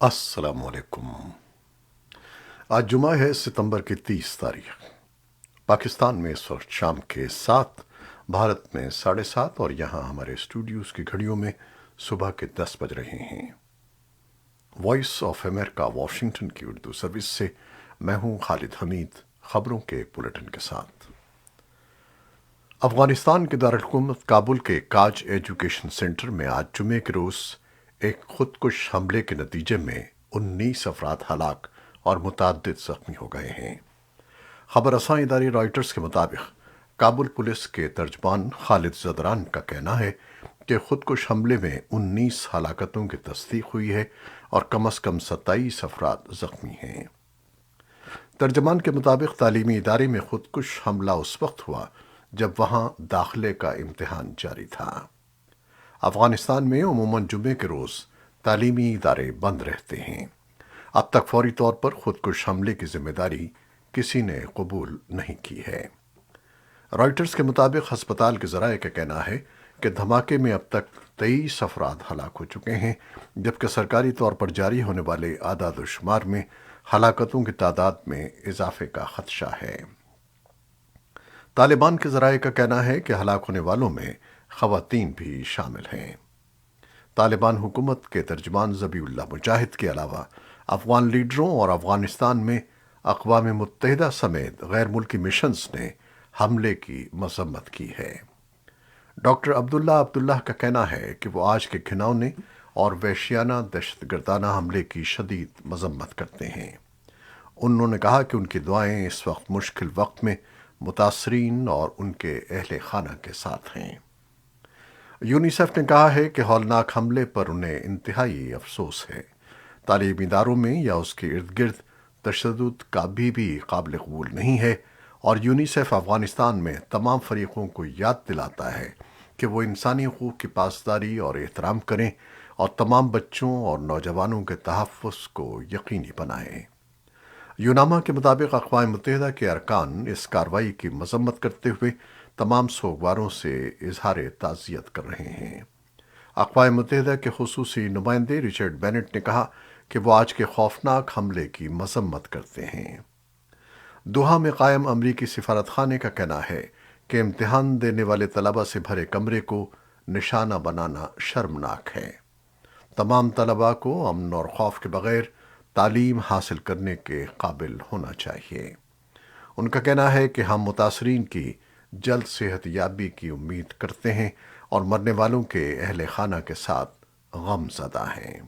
السلام علیکم۔ آج جمعہ ہے، ستمبر کی 30 تاریخ۔ پاکستان میں اس وقت شام کے 7، بھارت میں 7:30 اور یہاں ہمارے اسٹوڈیوز کی گھڑیوں میں صبح کے 10 بج رہے ہیں۔ وائس آف امریکہ واشنگٹن کی اردو سروس سے میں ہوں خالد حمید، خبروں کے ایک بلیٹن کے ساتھ۔ افغانستان کے دارالحکومت کابل کے کاج ایجوکیشن سینٹر میں آج جمعے کے روز ایک خودکش حملے کے نتیجے میں 19 افراد ہلاک اور متعدد زخمی ہو گئے ہیں۔ خبر رساں ادارے رائٹرز کے مطابق کابل پولیس کے ترجمان خالد زدران کا کہنا ہے کہ خودکش حملے میں 19 ہلاکتوں کی تصدیق ہوئی ہے اور کم از کم 27 افراد زخمی ہیں۔ ترجمان کے مطابق تعلیمی ادارے میں خودکش حملہ اس وقت ہوا جب وہاں داخلے کا امتحان جاری تھا۔ افغانستان میں عموماً جمعے کے روز تعلیمی ادارے بند رہتے ہیں۔ اب تک فوری طور پر خودکش حملے کی ذمہ داری کسی نے قبول نہیں کی ہے۔ رائٹرز کے مطابق ہسپتال کے ذرائع کا کہنا ہے کہ دھماکے میں اب تک 23 افراد ہلاک ہو چکے ہیں، جبکہ سرکاری طور پر جاری ہونے والے اعداد و شمار میں ہلاکتوں کی تعداد میں اضافے کا خدشہ ہے۔ طالبان کے ذرائع کا کہنا ہے کہ ہلاک ہونے والوں میں خواتین بھی شامل ہیں۔ طالبان حکومت کے ترجمان ذبیح اللہ مجاہد کے علاوہ افغان لیڈروں اور افغانستان میں اقوام متحدہ سمیت غیر ملکی مشنز نے حملے کی مذمت کی ہے۔ ڈاکٹر عبداللہ کا کہنا ہے کہ وہ آج کے گھناؤنے اور وحشیانہ دہشت گردانہ حملے کی شدید مذمت کرتے ہیں۔ انہوں نے کہا کہ ان کی دعائیں اس وقت مشکل وقت میں متاثرین اور ان کے اہل خانہ کے ساتھ ہیں۔ یونیسیف نے کہا ہے کہ ہولناک حملے پر انہیں انتہائی افسوس ہے۔ تعلیمی اداروں میں یا اس کے ارد گرد تشدد کا بھی قابل قبول نہیں ہے، اور یونیسیف افغانستان میں تمام فریقوں کو یاد دلاتا ہے کہ وہ انسانی حقوق کی پاسداری اور احترام کریں اور تمام بچوں اور نوجوانوں کے تحفظ کو یقینی بنائیں۔ یوناما کے مطابق اقوام متحدہ کے ارکان اس کارروائی کی مذمت کرتے ہوئے تمام سوگواروں سے اظہار تعزیت کر رہے ہیں۔ اقوام متحدہ کے خصوصی نمائندے رچرڈ بینٹ نے کہا کہ وہ آج کے خوفناک حملے کی مذمت کرتے ہیں۔ دوحہ میں قائم امریکی سفارت خانے کا کہنا ہے کہ امتحان دینے والے طلبہ سے بھرے کمرے کو نشانہ بنانا شرمناک ہے۔ تمام طلبہ کو امن اور خوف کے بغیر تعلیم حاصل کرنے کے قابل ہونا چاہیے۔ ان کا کہنا ہے کہ ہم متاثرین کی جلد صحت یابی کی امید کرتے ہیں اور مرنے والوں کے اہل خانہ کے ساتھ غم زدہ ہیں۔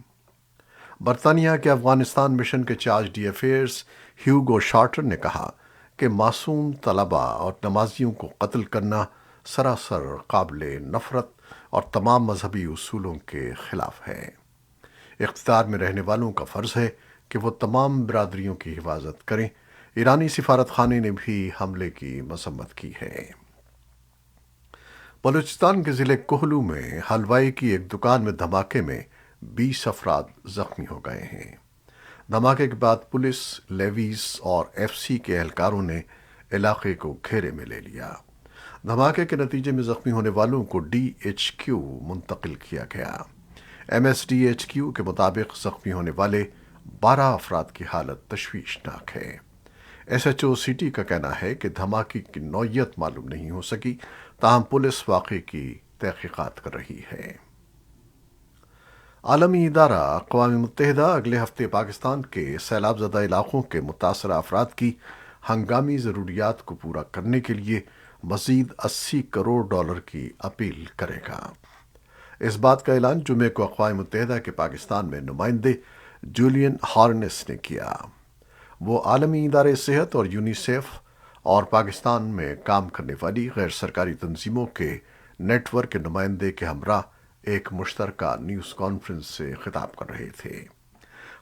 برطانیہ کے افغانستان مشن کے چارج افیئرز ہیوگو شارٹر نے کہا کہ معصوم طلبہ اور نمازیوں کو قتل کرنا سراسر قابل نفرت اور تمام مذہبی اصولوں کے خلاف ہے۔ اقتدار میں رہنے والوں کا فرض ہے کہ وہ تمام برادریوں کی حفاظت کریں۔ ایرانی سفارت خانے نے بھی حملے کی مذمت کی ہے۔ بلوچستان کے ضلع کوہلو میں حلوائی کی ایک دکان میں دھماکے میں 20 افراد زخمی ہو گئے ہیں۔ دھماکے کے بعد پولیس، لیویز اور ایف سی کے اہلکاروں نے علاقے کو گھیرے میں لے لیا۔ دھماکے کے نتیجے میں زخمی ہونے والوں کو ڈی ایچ کیو منتقل کیا گیا۔ M S D H Q کے مطابق زخمی ہونے والے 12 افراد کی حالت تشویشناک ہے۔ ایس ایچ او سٹی کا کہنا ہے کہ دھماکے کی نوعیت معلوم نہیں ہو سکی، تاہم پولیس واقعے کی تحقیقات کر رہی ہے۔ عالمی ادارہ اقوام متحدہ اگلے ہفتے پاکستان کے سیلاب زدہ علاقوں کے متاثرہ افراد کی ہنگامی ضروریات کو پورا کرنے کے لیے مزید $80 کروڑ کی اپیل کرے گا۔ اس بات کا اعلان جمعے کو اقوام متحدہ کے پاکستان میں نمائندے جولین ہارنس نے کیا۔ وہ عالمی ادارے صحت اور یونیسیف اور پاکستان میں کام کرنے والی غیر سرکاری تنظیموں کے نیٹ ورک کے نمائندے کے ہمراہ ایک مشترکہ نیوز کانفرنس سے خطاب کر رہے تھے۔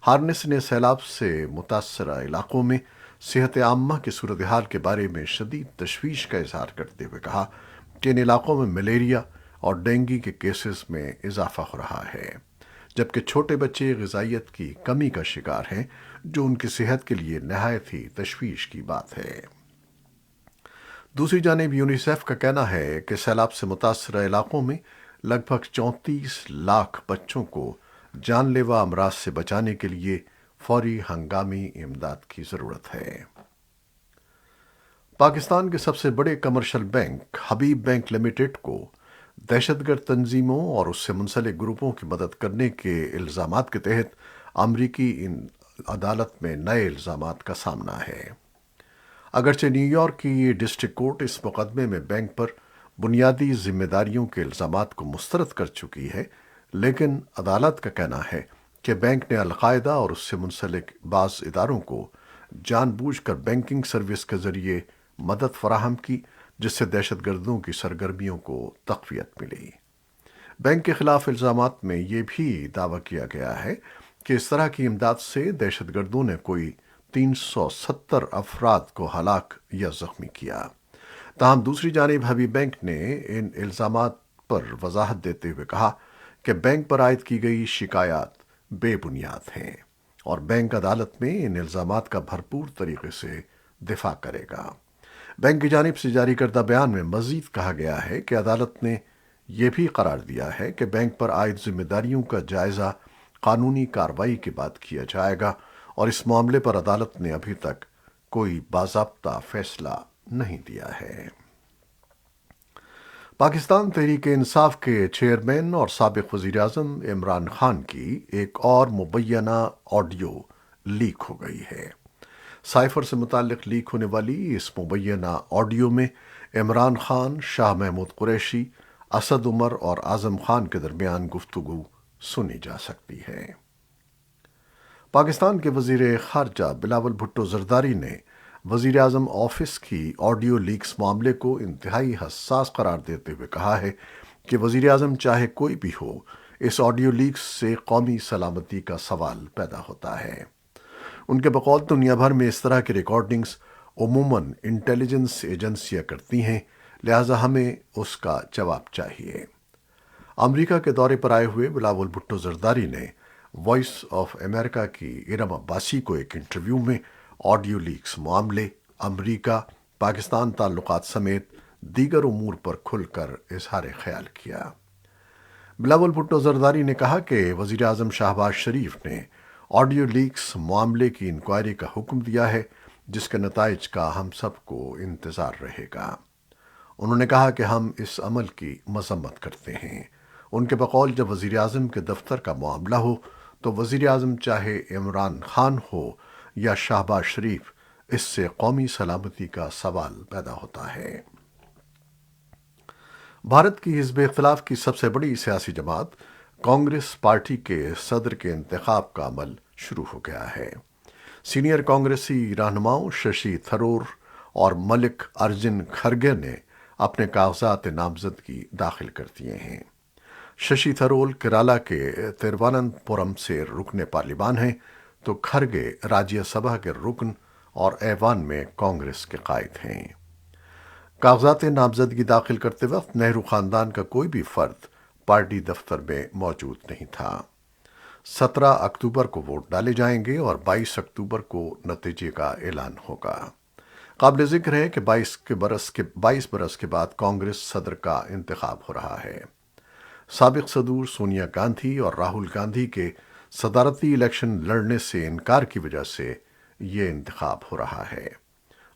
ہارنس نے سیلاب سے متاثرہ علاقوں میں صحت عامہ کی صورتحال کے بارے میں شدید تشویش کا اظہار کرتے ہوئے کہا کہ ان علاقوں میں ملیریا اور ڈینگی کے کیسز میں اضافہ ہو رہا ہے، جبکہ چھوٹے بچے غذائیت کی کمی کا شکار ہیں، جو ان کی صحت کے لیے نہایت ہی تشویش کی بات ہے۔ دوسری جانب یونیسیف کا کہنا ہے کہ سیلاب سے متاثرہ علاقوں میں لگ بھگ 34 لاکھ بچوں کو جان لیوا امراض سے بچانے کے لیے فوری ہنگامی امداد کی ضرورت ہے۔ پاکستان کے سب سے بڑے کمرشل بینک حبیب بینک لمیٹڈ کو دہشت گرد تنظیموں اور اس سے منسلک گروپوں کی مدد کرنے کے الزامات کے تحت امریکی عدالت میں نئے الزامات کا سامنا ہے۔ اگرچہ نیو یارک کی ڈسٹرکٹ کورٹ اس مقدمے میں بینک پر بنیادی ذمہ داریوں کے الزامات کو مسترد کر چکی ہے، لیکن عدالت کا کہنا ہے کہ بینک نے القاعدہ اور اس سے منسلک بعض اداروں کو جان بوجھ کر بینکنگ سروس کے ذریعے مدد فراہم کی، جس سے دہشت گردوں کی سرگرمیوں کو تقویت ملی۔ بینک کے خلاف الزامات میں یہ بھی دعویٰ کیا گیا ہے کہ اس طرح کی امداد سے دہشت گردوں نے کوئی 370 افراد کو ہلاک یا زخمی کیا۔ تاہم دوسری جانب حبیب بینک نے ان الزامات پر وضاحت دیتے ہوئے کہا کہ بینک پر عائد کی گئی شکایات بے بنیاد ہیں اور بینک عدالت میں ان الزامات کا بھرپور طریقے سے دفاع کرے گا۔ بینک کی جانب سے جاری کردہ بیان میں مزید کہا گیا ہے کہ عدالت نے یہ بھی قرار دیا ہے کہ بینک پر عائد ذمہ داریوں کا جائزہ قانونی کارروائی کے بعد کیا جائے گا اور اس معاملے پر عدالت نے ابھی تک کوئی باضابطہ فیصلہ نہیں دیا ہے۔ پاکستان تحریک انصاف کے چیئرمین اور سابق وزیر اعظم عمران خان کی ایک اور مبینہ آڈیو لیک ہو گئی ہے۔ سائفر سے متعلق لیک ہونے والی اس مبینہ آڈیو میں عمران خان، شاہ محمود قریشی، اسد عمر اور اعظم خان کے درمیان گفتگو سنی جا سکتی ہے۔ پاکستان کے وزیر خارجہ بلاول بھٹو زرداری نے وزیر اعظم آفس کی آڈیو لیکس معاملے کو انتہائی حساس قرار دیتے ہوئے کہا ہے کہ وزیر اعظم چاہے کوئی بھی ہو، اس آڈیو لیکس سے قومی سلامتی کا سوال پیدا ہوتا ہے۔ ان کے بقول دنیا بھر میں اس طرح کی ریکارڈنگز عموماً انٹیلیجنس ایجنسیاں کرتی ہیں، لہٰذا ہمیں اس کا جواب چاہیے۔ امریکہ کے دورے پر آئے ہوئے بلاول بھٹو زرداری نے وائس آف امریکہ کی ارم عباسی کو ایک انٹرویو میں آڈیو لیکس معاملے، امریکہ پاکستان تعلقات سمیت دیگر امور پر کھل کر اظہار خیال کیا۔ بلاول بھٹو زرداری نے کہا کہ وزیر اعظم شہباز شریف نے آڈیو لیکس معاملے کی انکوائری کا حکم دیا ہے، جس کے نتائج کا ہم سب کو انتظار رہے گا۔ انہوں نے کہا کہ ہم اس عمل کی مذمت کرتے ہیں۔ ان کے بقول جب وزیر اعظم کے دفتر کا معاملہ ہو تو وزیر اعظم چاہے عمران خان ہو یا شہباز شریف، اس سے قومی سلامتی کا سوال پیدا ہوتا ہے۔ بھارت کی حزب اختلاف کی سب سے بڑی سیاسی جماعت کانگریس پارٹی کے صدر کے انتخاب کا عمل شروع ہو گیا ہے۔ سینئر کانگریسی رہنماؤں ششی تھرور اور ملک ارجن کھرگے نے اپنے کاغذات نامزدگی داخل کر دیے ہیں۔ ششی تھرول کیرالہ کے ترواننتپورم سے رکن پارلیمان ہیں، تو کھرگے راجیہ سبھا کے رکن اور ایوان میں کانگریس کے قائد ہیں۔ کاغذات نامزدگی داخل کرتے وقت نہرو خاندان کا کوئی بھی فرد پارٹی دفتر میں موجود نہیں تھا۔ 17 اکتوبر کو ووٹ ڈالے جائیں گے اور 22 اکتوبر کو نتیجے کا اعلان ہوگا۔ قابل ذکر ہے کہ 22 برس کے بعد کانگریس صدر کا انتخاب ہو رہا ہے۔ سابق صدور سونیا گاندھی اور راہل گاندھی کے صدارتی الیکشن لڑنے سے انکار کی وجہ سے یہ انتخاب ہو رہا ہے۔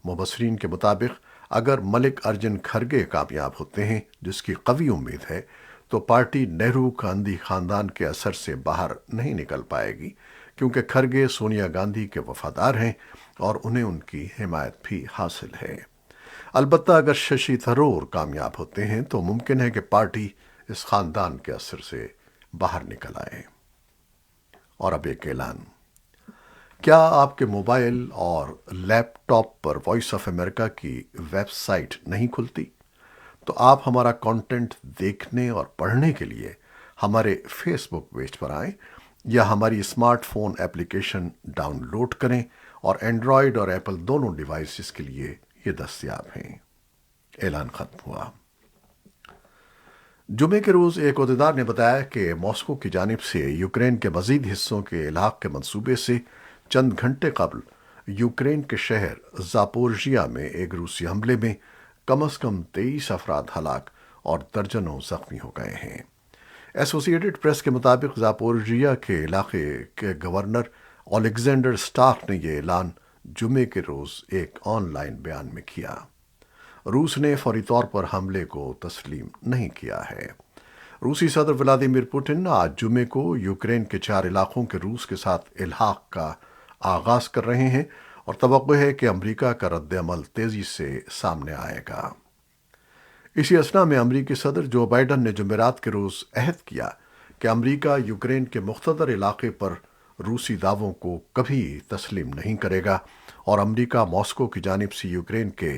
مبصرین کے مطابق اگر ملک ارجن کھرگے کامیاب ہوتے ہیں، جس کی قوی امید ہے، تو پارٹی نہرو گاندھی خاندان کے اثر سے باہر نہیں نکل پائے گی، کیونکہ کھرگے سونیا گاندھی کے وفادار ہیں اور انہیں ان کی حمایت بھی حاصل ہے۔ البتہ اگر ششی تھرور کامیاب ہوتے ہیں تو ممکن ہے کہ پارٹی اس خاندان کے اثر سے باہر نکل آئے۔ اور اب ایک اعلان۔ کیا آپ کے موبائل اور لیپ ٹاپ پر وائس آف امریکہ کی ویب سائٹ نہیں کھلتی؟ تو آپ ہمارا کانٹینٹ دیکھنے اور پڑھنے کے لیے ہمارے فیس بک پیج پر آئیں یا ہماری smart phone application download کریں، اور اینڈرائیڈ اور ایپل دونوں ڈیوائسز کے لیے یہ دستیاب ہیں۔ اعلان ختم ہوا۔ جمعے کے روز ایک عہدیدار نے بتایا کہ ماسکو کی جانب سے یوکرین کے مزید حصوں کے الحاق کے منصوبے سے چند گھنٹے قبل یوکرین کے شہر زاپورژیا میں ایک روسی حملے میں کم از کم 23 افراد ہلاک اور درجنوں زخمی ہو گئے ہیں۔ ایسوسی ایٹڈ پریس کے مطابق زاپورژیا کے علاقے کے گورنر الیگزینڈر اسٹارک نے یہ اعلان جمعے کے روز ایک آن لائن بیان میں کیا۔ روس نے فوری طور پر حملے کو تسلیم نہیں کیا ہے۔ روسی صدر ولادیمیر پوٹن آج جمعے کو یوکرین کے 4 علاقوں کے روس کے ساتھ الحاق کا آغاز کر رہے ہیں، اور توقع ہے کہ امریکہ کا رد عمل تیزی سے سامنے آئے گا۔ اسی اثنا میں امریکی صدر جو بائیڈن نے جمعرات کے روز عہد کیا کہ امریکہ یوکرین کے مختصر علاقے پر روسی دعووں کو کبھی تسلیم نہیں کرے گا، اور امریکہ ماسکو کی جانب سے یوکرین کے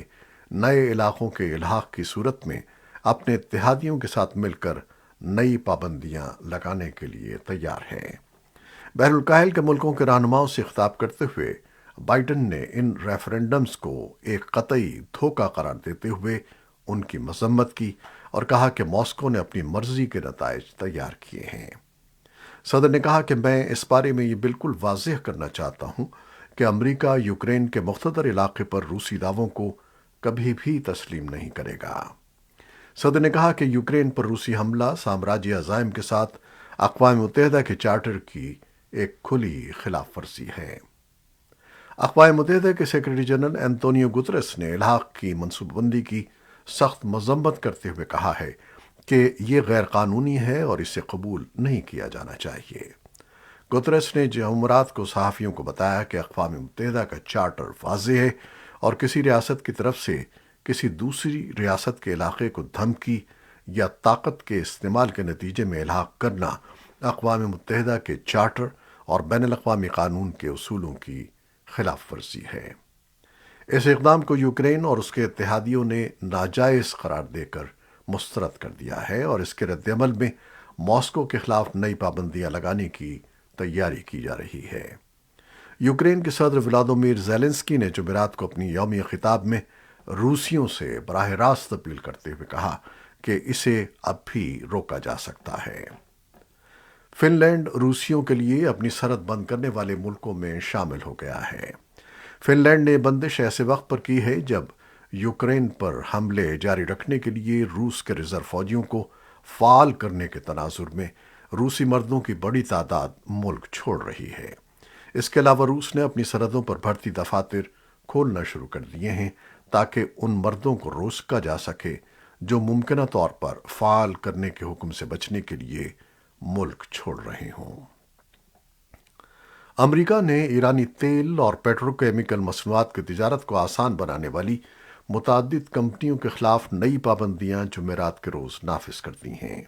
نئے علاقوں کے الحاق کی صورت میں اپنے اتحادیوں کے ساتھ مل کر نئی پابندیاں لگانے کے لیے تیار ہے۔ بحر الکاہل کے ملکوں کے رہنماؤں سے خطاب کرتے ہوئے بائیڈن نے ان ریفرنڈمز کو ایک قطعی دھوکہ قرار دیتے ہوئے ان کی مذمت کی اور کہا کہ ماسکو نے اپنی مرضی کے نتائج تیار کیے ہیں۔ صدر نے کہا کہ میں اس بارے میں یہ بالکل واضح کرنا چاہتا ہوں کہ امریکہ یوکرین کے مختصر علاقے پر روسی دعووں کو کبھی بھی تسلیم نہیں کرے گا۔ صدر نے کہا کہ یوکرین پر روسی حملہ سامراجی عزائم کے ساتھ اقوام متحدہ کے چارٹر کی ایک کھلی خلاف ورزی ہے۔ اقوام متحدہ کے سیکرٹری جنرل انطونیو گترس نے الحاق کی منصوبہ بندی کی سخت مذمت کرتے ہوئے کہا ہے کہ یہ غیر قانونی ہے اور اسے قبول نہیں کیا جانا چاہیے۔ گترس نے جمعرات کو صحافیوں کو بتایا کہ اقوام متحدہ کا چارٹر واضح ہے، اور کسی ریاست کی طرف سے کسی دوسری ریاست کے علاقے کو دھمکی یا طاقت کے استعمال کے نتیجے میں الحاق کرنا اقوام متحدہ کے چارٹر اور بین الاقوامی قانون کے اصولوں کی خلاف ورزی ہے۔ اس اقدام کو یوکرین اور اس کے اتحادیوں نے ناجائز قرار دے کر مسترد کر دیا ہے، اور اس کے رد عمل میں ماسکو کے خلاف نئی پابندیاں لگانے کی تیاری کی جا رہی ہے۔ یوکرین کے صدر ولادیمیر زیلنسکی نے جمعرات کو اپنی یومیہ خطاب میں روسیوں سے براہ راست اپیل کرتے ہوئے کہا کہ اسے اب بھی روکا جا سکتا ہے۔ فن لینڈ روسیوں کے لیے اپنی سرحد بند کرنے والے ملکوں میں شامل ہو گیا ہے۔ فن لینڈ نے بندش ایسے وقت پر کی ہے جب یوکرین پر حملے جاری رکھنے کے لیے روس کے ریزرو فوجیوں کو فعال کرنے کے تناظر میں روسی مردوں کی بڑی تعداد ملک چھوڑ رہی ہے۔ اس کے علاوہ روس نے اپنی سرحدوں پر بھرتی دفاتر کھولنا شروع کر دیے ہیں تاکہ ان مردوں کو روکا جا سکے جو ممکنہ طور پر فعال کرنے کے حکم سے بچنے کے لیے ملک چھوڑ رہے ہوں۔ امریکہ نے ایرانی تیل اور پیٹروکیمیکل مصنوعات کی تجارت کو آسان بنانے والی متعدد کمپنیوں کے خلاف نئی پابندیاں جمعرات کے روز نافذ کر دی ہیں۔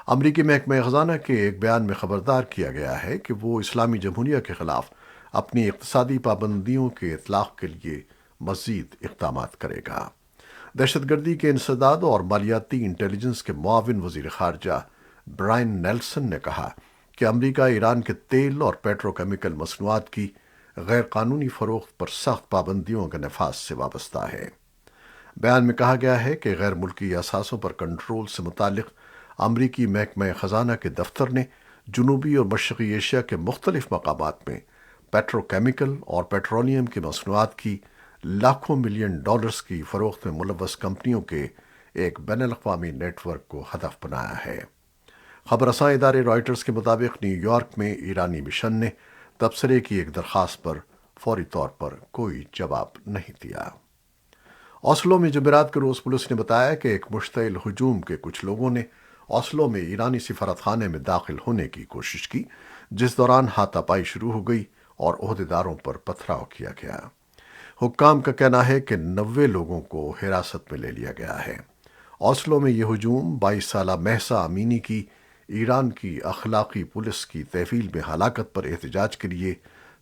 امریکی محکمہ خزانہ کے ایک بیان میں خبردار کیا گیا ہے کہ وہ اسلامی جمہوریہ کے خلاف اپنی اقتصادی پابندیوں کے اطلاق کے لیے مزید اقدامات کرے گا۔ دہشت گردی کے انسداد اور مالیاتی انٹیلیجنس کے معاون وزیر خارجہ برائن نیلسن نے کہا کہ امریکہ ایران کے تیل اور پیٹروکیمیکل مصنوعات کی غیر قانونی فروخت پر سخت پابندیوں کے نفاذ سے وابستہ ہے۔ بیان میں کہا گیا ہے کہ غیر ملکی اثاثوں پر کنٹرول سے متعلق امریکی محکمہ خزانہ کے دفتر نے جنوبی اور مشرقی ایشیا کے مختلف مقامات میں پیٹروکیمیکل اور پیٹرولیم کی مصنوعات کی لاکھوں ملین ڈالرز کی فروخت میں ملوث کمپنیوں کے ایک بین الاقوامی نیٹ ورک کو ہدف بنایا ہے۔ خبر رساں ادارے رائٹرز کے مطابق نیو یارک میں ایرانی مشن نے تبصرے کی ایک درخواست پر فوری طور پر کوئی جواب نہیں دیا۔ اوسلو میں جمعرات کے روز پولیس نے بتایا کہ ایک مشتعل ہجوم کے کچھ لوگوں نے اوسلو میں ایرانی سفارت خانے میں داخل ہونے کی کوشش کی، جس دوران ہاتھا پائی شروع ہو گئی اور عہدیداروں پر پتھراؤ کیا گیا۔ حکام کا کہنا ہے کہ 90 لوگوں کو حراست میں لے لیا گیا ہے۔ اوسلو میں یہ ہجوم 22 سالہ مہسا امینی کی ایران کی اخلاقی پولیس کی تحویل میں ہلاکت پر احتجاج کے لیے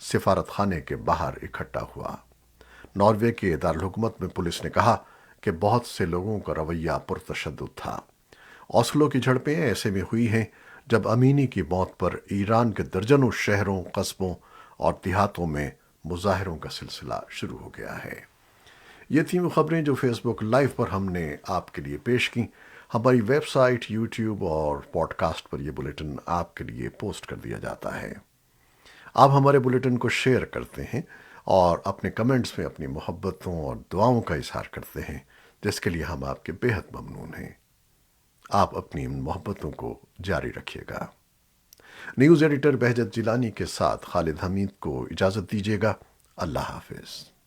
سفارت خانے کے باہر اکٹھا ہوا۔ ناروے کے دارالحکومت میں پولیس نے کہا کہ بہت سے لوگوں کا رویہ پرتشدد تھا۔ اوسلو کی جھڑپیں ایسے میں ہوئی ہیں جب امینی کی موت پر ایران کے درجنوں شہروں، قصبوں اور دیہاتوں میں مظاہروں کا سلسلہ شروع ہو گیا ہے۔ یہ تھیں وہ خبریں جو فیس بک لائیو پر ہم نے آپ کے لیے پیش کیں۔ ہماری ویب سائٹ، یوٹیوب اور پوڈ کاسٹ پر یہ بلیٹن آپ کے لیے پوسٹ کر دیا جاتا ہے۔ آپ ہمارے بلیٹن کو شیئر کرتے ہیں اور اپنے کمنٹس میں اپنی محبتوں اور دعاؤں کا اظہار کرتے ہیں، جس کے لیے ہم آپ کے بے حد ممنون ہیں۔ آپ اپنی ان محبتوں کو جاری رکھیے گا۔ نیوز ایڈیٹر بہجت جیلانی کے ساتھ خالد حمید کو اجازت دیجیے گا۔ اللہ حافظ۔